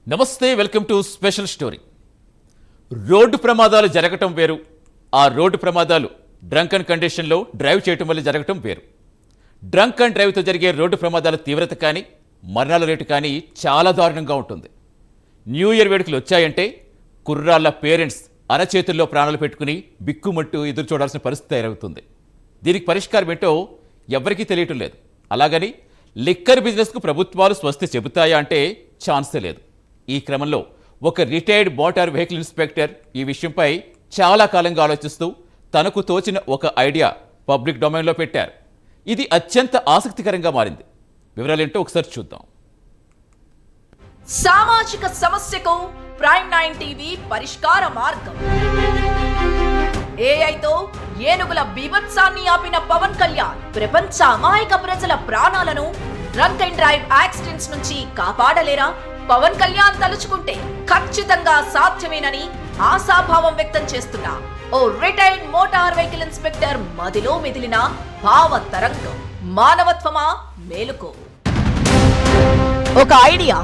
నమస్తే, welcome to special story. Road ప్రమాదాలు జరగటం వేరు, ఆ రోడ్డు ప్రమాదాలు డ్రంక్ అండ్ కండిషన్లో డ్రైవ్ చేయటం వల్ల జరగటం వేరు. డ్రంక్ అండ్ డ్రైవ్తో జరిగే రోడ్డు ప్రమాదాల తీవ్రత కానీ మరణాల రేటు కానీ చాలా దారుణంగా ఉంటుంది. న్యూ ఇయర్ వేడుకలు వచ్చాయంటే కుర్రాళ్ళ పేరెంట్స్ అరచేతుల్లో ప్రాణాలు పెట్టుకుని బిక్కుమంటూ ఎదురు చూడాల్సిన పరిస్థితి ఎదురవుతుంది. దీనికి పరిష్కారం ఏంటో ఎవరికీ తెలియటం లేదు. అలాగని లిక్కర్ బిజినెస్కు ప్రభుత్వాలు స్వస్తి చెబుతాయా అంటే ఛాన్సే లేదు. ఈ క్రమంలో ఒక రిటైర్డ్ మోటార్ వెహికల్ ఇన్స్పెక్టర్ ఈ విషయంపై చాలా కాలంగా ఆలోచిస్తూ తనకు తోచిన ఒక ఐడియా పబ్లిక్ డొమైన్లో పెట్టారు. ఇది అత్యంత ఆసక్తికరంగా మారింది. వివరాలేంటో ఒకసారి చూద్దాం. సామాజిక సమస్యకు ప్రైమ్ 9 టీవీ పరిష్కార మార్గం. ఏఐతో ఏనుగుల బీభత్సాన్ని ఆపిన పవన్ కళ్యాణ్ ప్రపంచ అమాయక ప్రజల ప్రాణాలను డ్రంక్ అండ్ డ్రైవ్ యాక్సిడెంట్స్ నుంచి కాపాడలేరా? పవన్ కళ్యాణ్ తలుచుకుంటే ఖచ్చితంగా సాధ్యమేనని ఆశాభావం వ్యక్తం చేస్తున్న ఓ రిటైర్డ్ మోటార్ వెహికల్ ఇన్స్పెక్టర్ మదిలో మెదిలిన భావ తరంగం. మానవత్వమా మేలుకో. ఒక ఐడియా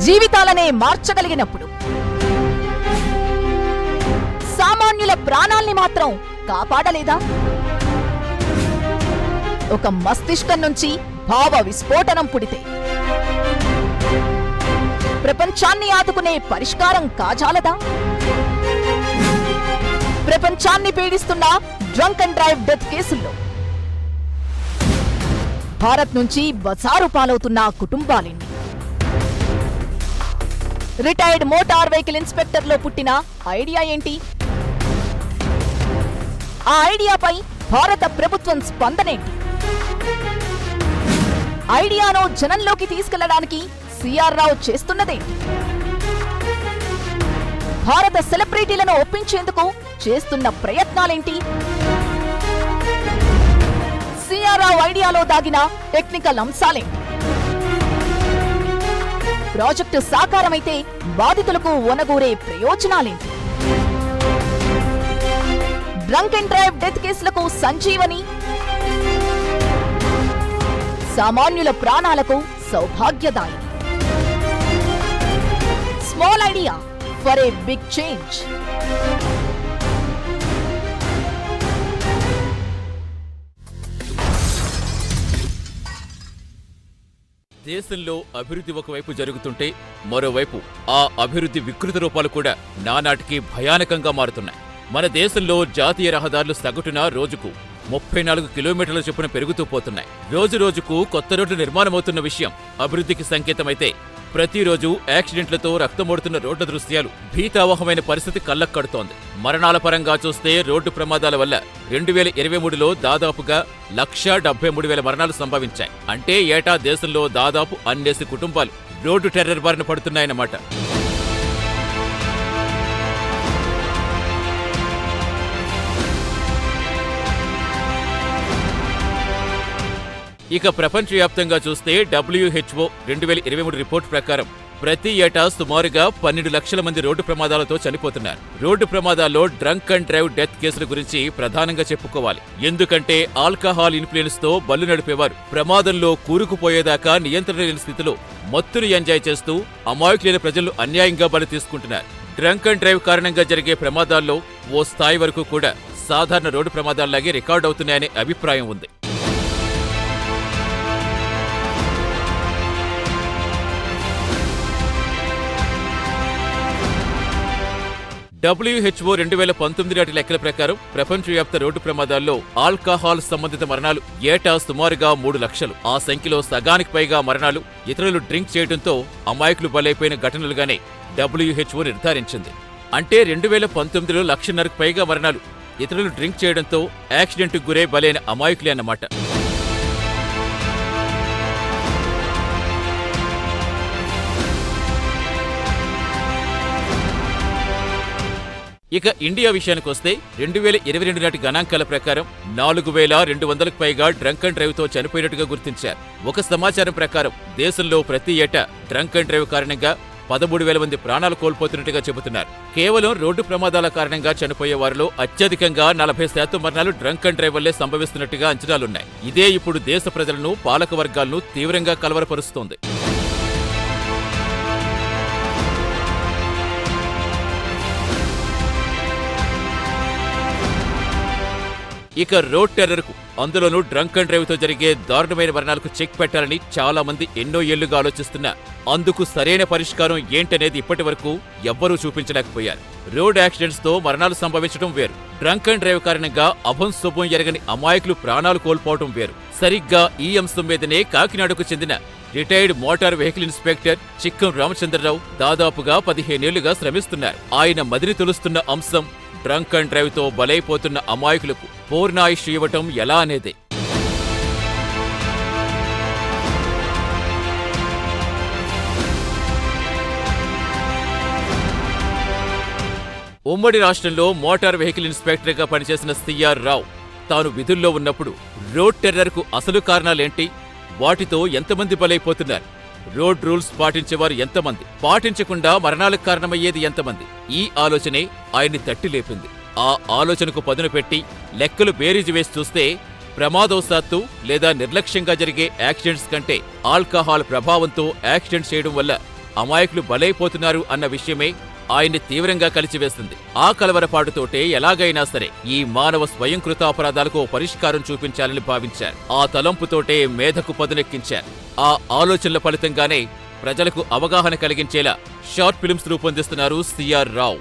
జీవితాలనే మార్చగలిగినప్పుడు సామాన్యుల ప్రాణాల్ని మాత్రం కాపాడలేదా? ఒక మస్తిష్కం నుంచి భావ విస్ఫోటనం పుడితే ప్రపంచాన్ని ఆదుకునే పరిష్కారం కాజాలదా? ప్రపంచాన్ని పీడిస్తున్న డ్రంక్ అండ్ డ్రైవ్ డెత్ కేసుల్లో భారత్ నుంచి బజారు పాలవుతున్న కుటుంబాలెన్ని? రిటైర్డ్ మోటార్ వెహికల్ ఇన్స్పెక్టర్ లో పుట్టిన ఐడియా ఏంటి? ఆ ఐడియాపై భారత ప్రభుత్వం స్పందనేంటి? ఐడియాను జనంలోకి తీసుకెళ్లడానికి సిఆర్ రావు చేస్తున్నదేంటి? భారత సెలబ్రిటీలను ఒప్పించేందుకు చేస్తున్న ప్రయత్నాలేంటి? సిఆర్ రావు ఐడియాలో దాగిన టెక్నికల్ అంశాలేంటి? ప్రాజెక్టు సాకారమైతే బాధితులకు ఒనగూరే ప్రయోజనాలేంటి? డ్రంక్ అండ్ డ్రైవ్ డెత్ కేసులకు సంజీవని, సామాన్యుల ప్రాణాలకు సౌభాగ్యదాయి. Small idea for a big change. దేశంలో అభివృద్ధి ఒకవైపు జరుగుతుంటే మరోవైపు ఆ అభివృద్ధి వికృత రూపాలు కూడా నానాటికి భయానకంగా మారుతున్నాయి. మన దేశంలో జాతీయ రహదారులు సగటున రోజుకు 34 కిలోమీటర్ల చొప్పున పెరుగుతూ పోతున్నాయి. రోజు రోజుకు కొత్త రోడ్లు నిర్మాణమవుతున్న విషయం అభివృద్ధికి సంకేతమైతే ప్రతిరోజు యాక్సిడెంట్లతో రక్తమోడుతున్న రోడ్ల దృశ్యాలు భీతావహమైన పరిస్థితి కళ్లక్కడుతోంది. మరణాల పరంగా చూస్తే రోడ్డు ప్రమాదాల వల్ల 2023లో దాదాపుగా 1,73,000 మరణాలు సంభవించాయి. అంటే ఏటా దేశంలో దాదాపు అన్నేసి కుటుంబాలు రోడ్డు టెర్రర్ బారిన పడుతున్నాయన్నమాట. ఇక ప్రపంచవ్యాప్తంగా చూస్తే WHO 2023 రిపోర్టు ప్రకారం ప్రతి ఏటా సుమారుగా 12 లక్షల మంది రోడ్డు ప్రమాదాలతో చనిపోతున్నారు. రోడ్డు ప్రమాదాల్లో డ్రంక్ అండ్ డ్రైవ్ డెత్ కేసుల గురించి ప్రధానంగా చెప్పుకోవాలి. ఎందుకంటే ఆల్కహాల్ ఇన్ఫ్లుయెన్స్ తో బళ్ళు నడిపేవారు ప్రమాదంలో కూరుకుపోయేదాకా నియంత్రణ లేని స్థితిలో మత్తును ఎంజాయ్ చేస్తూ అమాయకులైన ప్రజలు అన్యాయంగా బలి తీసుకుంటున్నారు. డ్రంక్ అండ్ డ్రైవ్ కారణంగా జరిగే ప్రమాదాల్లో ఓ స్థాయి వరకు కూడా సాధారణ రోడ్డు ప్రమాదాల్లాగే రికార్డ్ అవుతున్నాయనే అభిప్రాయం ఉంది. WHO 2019 నాటి లెక్కల ప్రకారం ప్రపంచవ్యాప్త రోడ్డు ప్రమాదాల్లో ఆల్కహాల్ సంబంధిత మరణాలు ఏటా సుమారుగా 3 లక్షలు. ఆ సంఖ్యలో సగానికి పైగా మరణాలు ఇతరులు డ్రింక్ చేయడంతో అమాయకులు బలైపోయిన ఘటనలుగానే WHO నిర్ధారించింది. అంటే 2019లో 1,50,000కు పైగా మరణాలు ఇతరులు డ్రింక్ చేయడంతో యాక్సిడెంట్కు గురై బలైన అమాయకులే అన్నమాట. ఇక ఇండియా విషయానికొస్తే 2022 నాటి గణాంకాల ప్రకారం 4,200కు పైగా డ్రంక్ అండ్ డ్రైవ్తో చనిపోయినట్టుగా గుర్తించారు. ఒక సమాచారం ప్రకారం దేశంలో ప్రతి ఏటా డ్రంక్ అండ్ డ్రైవ్ కారణంగా 13,000 మంది ప్రాణాలు కోల్పోతున్నట్టుగా చెబుతున్నారు. కేవలం రోడ్డు ప్రమాదాల కారణంగా చనిపోయే వారిలో అత్యధికంగా 40% మరణాలు డ్రంక్ అండ్ డ్రైవ్ వల్లే సంభవిస్తున్నట్టుగా అంచనాలున్నాయి. ఇదే ఇప్పుడు దేశ ప్రజలను, పాలక వర్గాలను తీవ్రంగా కలవరపరుస్తోంది. ఇక రోడ్ టెర్రర్కు, అందులోనూ డ్రంక్ అండ్ డ్రైవ్ తో జరిగే దారుణమైన మరణాలకు చెక్ పెట్టాలని చాలా మంది ఎన్నో ఏళ్లుగా ఆలోచిస్తున్నా అందుకు సరైన పరిష్కారం ఏంటనేది ఇప్పటి వరకు ఎవ్వరూ చూపించలేకపోయారు. రోడ్ యాక్సిడెంట్స్ తో మరణాలు సంభవించడం వేరు, డ్రంక్ అండ్ డ్రైవ్ కారణంగా అభం శుభం ఎరగని అమాయకులు ప్రాణాలు కోల్పోవడం వేరు. సరిగ్గా ఈ అంశం మీదనే కాకినాడకు చెందిన retired motor vehicle inspector Chikkam Ramachandrarao దాదాపుగా 15 ఏళ్లుగా శ్రమిస్తున్నారు. ఆయన మదిని తులుస్తున్న అంశం డ్రంక్ అండ్ డ్రైవ్ తో బలైపోతున్న అమాయకులకు పూర్ణాయుష్ ఇవ్వటం ఎలా అనేదే. ఉమ్మడి రాష్ట్రంలో మోటార్ వెహికల్ ఇన్స్పెక్టర్గా పనిచేసిన సిఆర్ రావు తాను విధుల్లో ఉన్నప్పుడు రోడ్ టెర్రర్కు అసలు కారణాలేంటి, వాటితో ఎంతమంది బలైపోతున్నారు, రోడ్ రూల్స్ పాటించేవారు ఎంతమంది, పాటించకుండా మరణాలకు కారణమయ్యేది ఎంతమంది, ఈ ఆలోచనే ఆయన్ని తట్టి లేపింది. ఆ ఆలోచనకు పదును పెట్టి లెక్కలు బేరీజు వేసి చూస్తే ప్రమాదవశాత్తు లేదా నిర్లక్ష్యంగా జరిగే యాక్సిడెంట్స్ కంటే ఆల్కహాల్ ప్రభావంతో యాక్సిడెంట్ చేయడం వల్ల అమాయకులు బలైపోతున్నారు అన్న విషయమే ఆయన్ని తీవ్రంగా కలిచివేస్తుంది. ఆ కలవరపాటుతోటే ఎలాగైనా సరే ఈ మానవ స్వయంకృతాపరాధాలకు ఓ పరిష్కారం చూపించాలని భావించారు. ఆ తలంపుతోటే మేధకు పదునెక్కించారు. ఆ ఆలోచనల ఫలితంగానే ప్రజలకు అవగాహన కలిగించేలా షార్ట్ ఫిల్మ్స్ రూపొందిస్తున్నారు సిఆర్ రావు.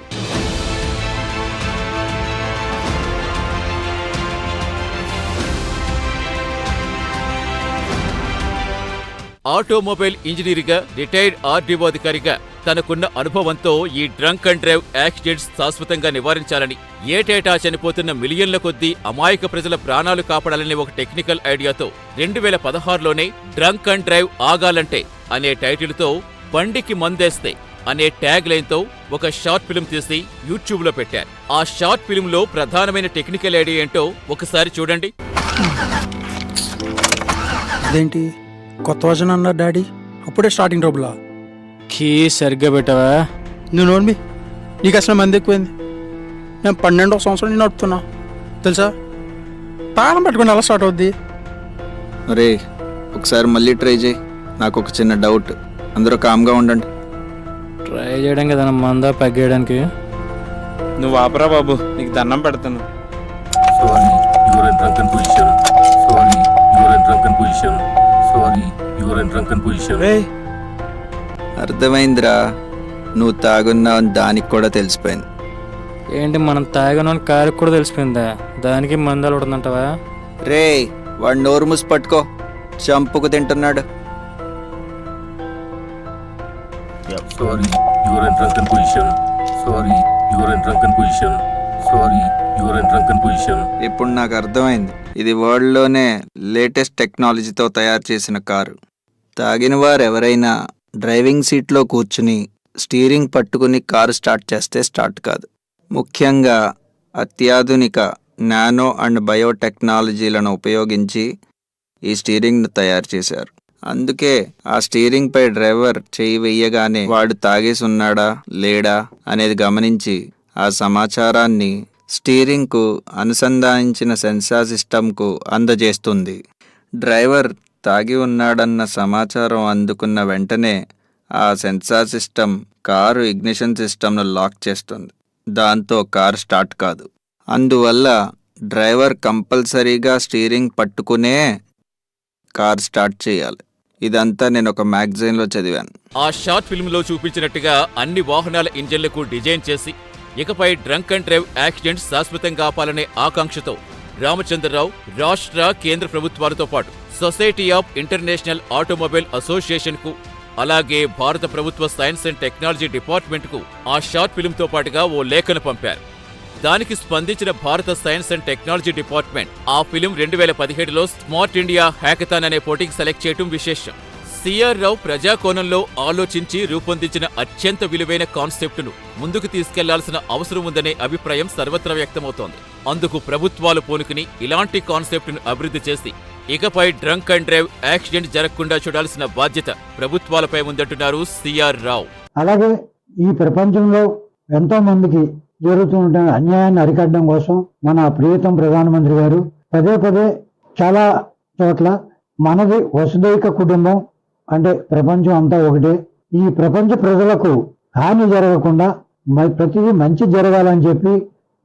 ఆటోమొబైల్ ఇంజనీర్గా, రిటైర్డ్ ఆర్డీఓ అధికారిగా తనకున్న అనుభవంతో ఈ డ్రంక్ అండ్ డ్రైవ్ యాక్సిడెంట్స్ శాశ్వతంగా నివారించాలని, ఏటేటా చనిపోతున్న మిలియన్ల కొద్దీ అమాయక ప్రజల ప్రాణాలు కాపాడాలనే ఒక టెక్నికల్ ఐడియాతో 2016లోనే డ్రంక్ అండ్ డ్రైవ్ ఆగాలంటే అనే టైటిల్తో బండికి మందేస్తే అనే ట్యాగ్ లైన్తో ఒక షార్ట్ ఫిల్మ్ తీసి యూట్యూబ్లో పెట్టారు. ఆ షార్ట్ ఫిల్మ్లో ప్రధానమైన టెక్నికల్ ఐడియా ఏంటో ఒకసారి చూడండి. అదేంటి కొత్త వర్జన్ అన్నారు డాడీ, అప్పుడే స్టార్టింగ్ ట్రబులా? కీ సరిగ్గా పెట్టావా? నువ్వు నోడ్మి, నీకు అసలు మంది ఎక్కువైంది. నేను 12వ సంవత్సరం నేను నడుపుతున్నా తెలుసా. తాళం పెట్టుకుని ఎలా స్టార్ట్ అవుద్ది? అరే ఒకసారి మళ్ళీ ట్రై చేయి, నాకు ఒక చిన్న డౌట్, అందరూ కామ్గా ఉండండి. ట్రై చేయడం కదా మందా పగ్గేయడానికి. నువ్వు ఆపరా బాబు, నీకు దండం పెడతాను. Sorry, you are in drunken position. Sorry, you are in drunken position. Sorry, you are in drunken position. రే అర్థమైందిరా, నువ్వు తాగున్నావు దానికి కూడా తెలిసిపోయింది. ఏంటి మనం తాగను కారుకు కూడా తెలిసిపోయిందా? దానికి మందాలు ఉంటుందంటావా? రే వాడు నోరు మూసి పట్టుకో, చంపుకు తింటున్నాడు. Sorry, you are in drunken position. Sorry, you are in drunken position. Sorry, you are in drunken position. ఇప్పుడు నాకు అర్థమైంది, ఇది వరల్డ్లోనే లేటెస్ట్ టెక్నాలజీతో తయారు చేసిన కారు. తాగిన వారు ఎవరైనా డ్రైవింగ్ సీట్లో కూర్చుని స్టీరింగ్ పట్టుకుని కారు స్టార్ట్ చేస్తే స్టార్ట్ కాదు. ముఖ్యంగా అత్యాధునిక నానో అండ్ బయోటెక్నాలజీలను ఉపయోగించి ఈ స్టీరింగ్ను తయారు చేశారు. అందుకే ఆ స్టీరింగ్ పై డ్రైవర్ చేయి వెయ్యగానే వాడు తాగేసి ఉన్నాడా లేడా అనేది గమనించి ఆ సమాచారాన్ని స్టీరింగ్కు అనుసంధానించిన సెన్సార్ సిస్టమ్కు అందజేస్తుంది. డ్రైవర్ తాగి ఉన్నాడన్న సమాచారం అందుకున్న వెంటనే ఆ సెన్సార్ సిస్టమ్ కారు ఇగ్నిషన్ సిస్టమ్ను లాక్ చేస్తుంది. దాంతో కారు స్టార్ట్ కాదు. అందువల్ల డ్రైవర్ కంపల్సరీగా స్టీరింగ్ పట్టుకునే కార్ స్టార్ట్ చేయాలి. ఇదంతా నేను ఒక మ్యాగజైన్లో చదివాను. ఆ షార్ట్ ఫిల్మ్లో చూపించినట్టుగా అన్ని వాహనాల ఇంజన్లకు డిజైన్ చేసి ఇకపై డ్రంక్ అండ్ డ్రైవ్ యాక్సిడెంట్స్ శాశ్వతంగా ఆపాలనే ఆకాంక్షతో రామచంద్రరావు రాష్ట్ర కేంద్ర ప్రభుత్వాలతో పాటు సొసైటీ ఆఫ్ ఇంటర్నేషనల్ ఆటోమొబైల్ అసోసియేషన్కు, అలాగే భారత ప్రభుత్వ సైన్స్ అండ్ టెక్నాలజీ డిపార్ట్మెంట్కు ఆ షార్ట్ ఫిల్మ్తో పాటుగా ఓ లేఖను పంపారు. దానికి స్పందించిన భారత సైన్స్ అండ్ టెక్నాలజీ డిపార్ట్మెంట్ ఆ ఫిల్మ్ 2017లో స్మార్ట్ ఇండియా హ్యాకథాన్ అనే పోటీకి సెలెక్ట్ చేయడం విశేషం. సిఆర్ రావు ప్రజాకోణంలో ఆలోచించి రూపొందించిన అత్యంత విలువైన కాన్సెప్టును ముందుకు తీసుకెళ్లాల్సిన అవసరం ఉందనే అభిప్రాయం సర్వత్రా వ్యక్తమవుతోంది. అందుకు ప్రభుత్వాలు పూనుకుని ఇలాంటి కాన్సెప్టును అభివృద్ధి చేసి ఇకపై డ్రంక్ అండ్ డ్రైవ్ యాక్సిడెంట్ జరగకుండా చూడాల్సిన బాధ్యత ప్రభుత్వాలపై ఉందంటున్నారు సిఆర్ రావు. అలాగే ఈ ప్రపంచంలో ఎంతో మందికి జరుగుతున్న అన్యాయాన్ని అరికట్టడం కోసం మన ప్రియతమ ప్రధానమంత్రి గారు పదే పదే చాలా చోట్ల మనది వసుదైక కుటుంబం అంటే ప్రపంచం అంతా ఒకటే, ఈ ప్రపంచ ప్రజలకు హాని జరగకుండా ప్రతిదీ మంచి జరగాలని చెప్పి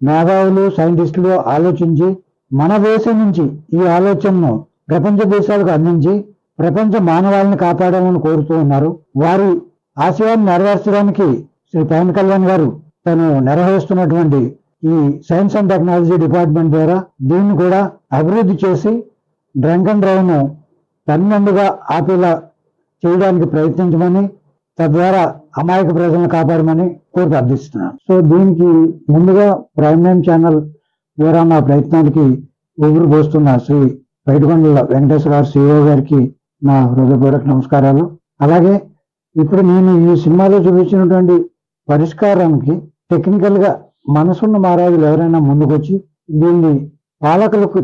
మేధావులు సైంటిస్టులు ఆలోచించి మన దేశం నుంచి ఈ ఆలోచనను ప్రపంచ దేశాలకు అందించి ప్రపంచ మానవాళిని కాపాడాలని కోరుతూ ఉన్నారు. వారి ఆశయాన్ని నెరవేర్చడానికి శ్రీ పవన్ కళ్యాణ్ గారు తను నిర్వహిస్తున్నటువంటి ఈ సైన్స్ అండ్ టెక్నాలజీ డిపార్ట్మెంట్ ద్వారా దీన్ని కూడా అభివృద్ధి చేసి డ్రంక్ అండ్ డ్రైవ్ ను పన్నెండుగా ఆపేలా చేయడానికి ప్రయత్నించమని, తద్వారా అమాయక ప్రజలను కాపాడమని కోరిక అర్థిస్తున్నాను. సో దీనికి ముందుగా ప్రైమ్ నైన్ ఛానల్ ద్వారా నా ప్రయత్నానికి ఊపిరి పోస్తున్న శ్రీ బయటకొండల వెంకటేశ్వర CEO గారికి నా హృదయపూర్వక నమస్కారాలు. అలాగే ఇప్పుడు నేను ఈ సినిమాలో చూపించినటువంటి పరిష్కారానికి టెక్నికల్ గా మనసున్న మహారాజులు ఎవరైనా ముందుకొచ్చి దీన్ని పాలకులకు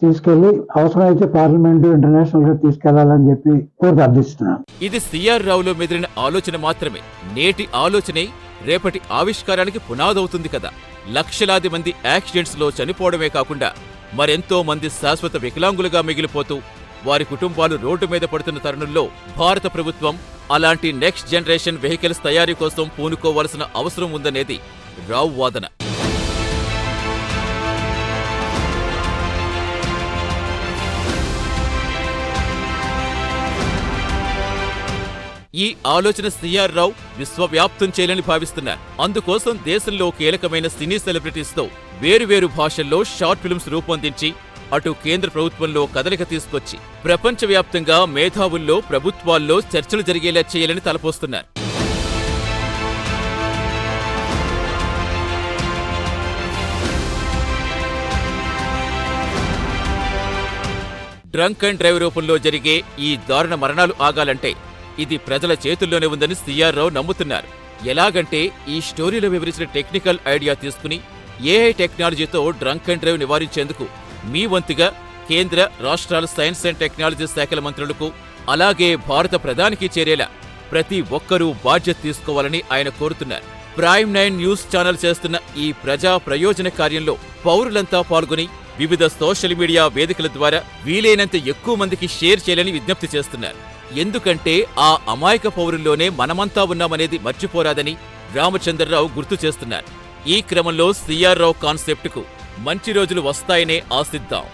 తీసుకెళ్లి అవసరమైతే పార్లమెంటు ఇంటర్నేషనల్ గా తీసుకెళ్లాలని చెప్పి కోరిక అర్థిస్తున్నాను. ఇది సిఆర్ రావులో మెదిలిన ఆలోచన మాత్రమే. నేటి ఆలోచనే రేపటి ఆవిష్కారానికి పునాదవుతుంది కదా. లక్షలాది మంది యాక్సిడెంట్స్ లో చనిపోవడమే కాకుండా మరెంతో మంది శాశ్వత వికలాంగులుగా మిగిలిపోతూ వారి కుటుంబాలు రోడ్డు మీద పడుతున్న తరుణంలో భారత ప్రభుత్వం అలాంటి నెక్స్ట్ జనరేషన్ వెహికల్స్ తయారీ కోసం పూనుకోవాల్సిన అవసరం ఉందనేది రావు వాదన. ఈ ఆలోచన సిఆర్ రావు విశ్వవ్యాప్తం చేయాలని భావిస్తున్నారు. అందుకోసం దేశంలో కీలకమైన సినీ సెలబ్రిటీస్తో వేరువేరు భాషల్లో షార్ట్ ఫిల్మ్స్ రూపొందించి అటు కేంద్ర ప్రభుత్వంలో కదలిక తీసుకొచ్చి ప్రపంచవ్యాప్తంగా మేధావుల్లో ప్రభుత్వాల్లో చర్చలు జరిగేలా చేయాలని తలపోస్తున్నారు. డ్రంక్ అండ్ డ్రైవ్ రూపంలో జరిగే ఈ దారుణ మరణాలు ఆగాలంటే ఇది ప్రజల చేతుల్లోనే ఉందని సిఆర్ రావు నమ్ముతున్నారు. ఎలాగంటే ఈ స్టోరీలో వివరించిన టెక్నికల్ ఐడియా తీసుకుని ఏఐ టెక్నాలజీతో డ్రంక్ అండ్ డ్రైవ్ నివారించేందుకు మీ వంతుగా కేంద్ర, రాష్ట్రాల సైన్స్ అండ్ టెక్నాలజీ శాఖల మంత్రులకు అలాగే భారత ప్రధానికి చేరేలా ప్రతి ఒక్కరూ బాధ్యత తీసుకోవాలని ఆయన కోరుతున్నారు. ప్రైమ్ 9 న్యూస్ ఛానల్ చేస్తున్న ఈ ప్రజా ప్రయోజన కార్యంలో పౌరులంతా పాల్గొని వివిధ సోషల్ మీడియా వేదికల ద్వారా వీలైనంత ఎక్కువ మందికి షేర్ చేయాలని విజ్ఞప్తి చేస్తున్నారు. ఎందుకంటే ఆ అమాయక పౌరుల్లోనే మనమంతా ఉన్నామనేది మర్చిపోరాదని రామచంద్రరావు గుర్తు చేస్తున్నారు. ఈ క్రమంలో సిఆర్ రావు కాన్సెప్ట్కు మంచి రోజులు వస్తాయనే ఆశిద్దాం.